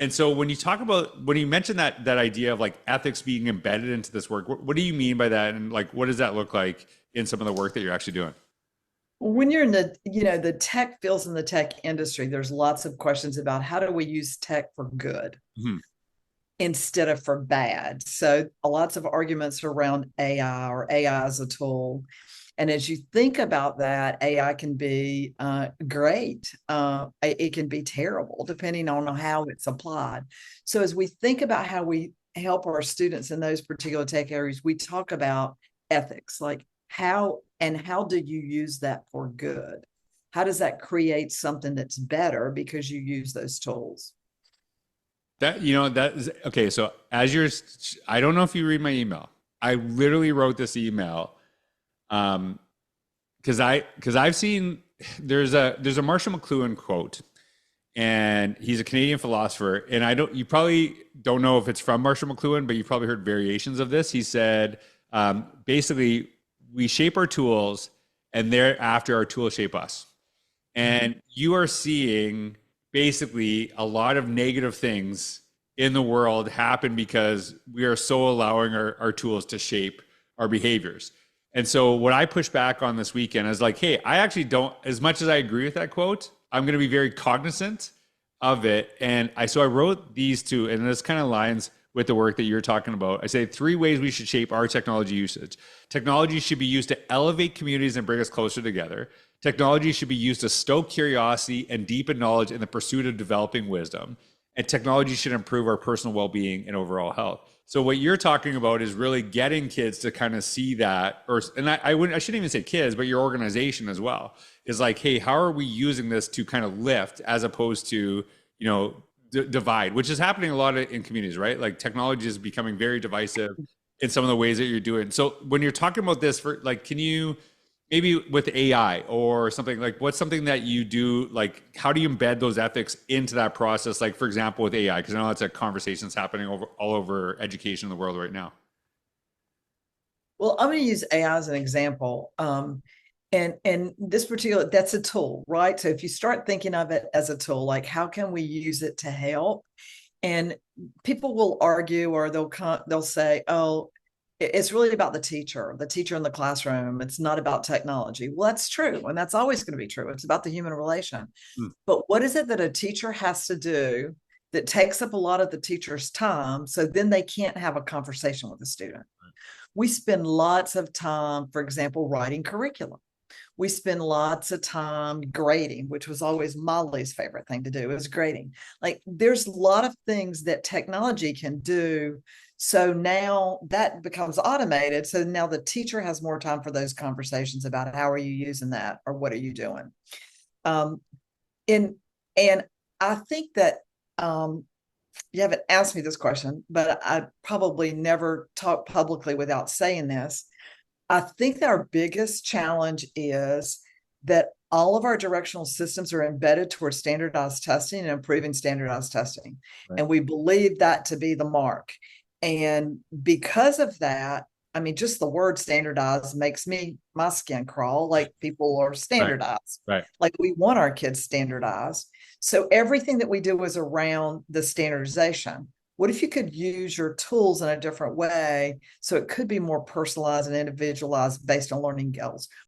And so when you mention that idea of like ethics being embedded into this work, what do you mean by that? And like, what does that look like in some of the work that you're actually doing? When you're in the tech fields in the tech industry, there's lots of questions about how do we use tech for good Mhm. instead of for bad. So lots of arguments around AI or AI as a tool. And as you think about that, AI can be great. It can be terrible depending on how it's applied. So as we think about how we help our students in those particular tech areas, we talk about ethics, like how do you use that for good? How does that create something that's better because you use those tools? That is okay. So I don't know if you read my email. I literally wrote this email um, because I've seen there's a Marshall McLuhan quote, and he's a Canadian philosopher. And you probably don't know if it's from Marshall McLuhan, but you've probably heard variations of this. He said, basically, we shape our tools, and thereafter our tools shape us. And you are seeing basically a lot of negative things in the world happen because we are so allowing our tools to shape our behaviors. And so what I pushed back on this weekend is like, hey, I actually don't, as much as I agree with that quote, I'm going to be very cognizant of it. And so I wrote these two, and this kind of lines with the work that you're talking about. I say three ways we should shape our technology usage. Technology should be used to elevate communities and bring us closer together. Technology should be used to stoke curiosity and deepen knowledge in the pursuit of developing wisdom. And technology should improve our personal well-being and overall health. So what you're talking about is really getting kids to kind of see that, I shouldn't even say kids, but your organization as well is like, hey, how are we using this to kind of lift as opposed to, divide, which is happening a lot in communities, right? Like technology is becoming very divisive in some of the ways that you're doing. So when you're talking about this for like, can you maybe with AI or something like what's something that you do? Like, how do you embed those ethics into that process? Like, for example, with AI, because I know that's a conversation that's happening all over education in the world right now. Well, I'm going to use AI as an example. And this particular, that's a tool, right? So if you start thinking of it as a tool, like how can we use it to help? And people will argue or they'll say, oh, it's really about the teacher in the classroom. It's not about technology. Well, that's true. And that's always going to be true. It's about the human relation. Hmm. But what is it that a teacher has to do that takes up a lot of the teacher's time? So then they can't have a conversation with the student. We spend lots of time, for example, writing curriculum. We spend lots of time grading, which was always Molly's favorite thing to do is grading. Like there's a lot of things that technology can do. So now that becomes automated. So now the teacher has more time for those conversations about how are you using that or what are you doing? Um, and and I think that you haven't asked me this question, but I probably never talk publicly without saying this. I think that our biggest challenge is that all of our directional systems are embedded towards standardized testing and improving standardized testing. Right. And we believe that to be the mark. And because of that, I mean, just the word standardized makes my skin crawl. Like people are Right. standardized. Right. Like we want our kids standardized. So everything that we do is around the standardization. What if you could use your tools in a different way so it could be more personalized and individualized based on learning goals?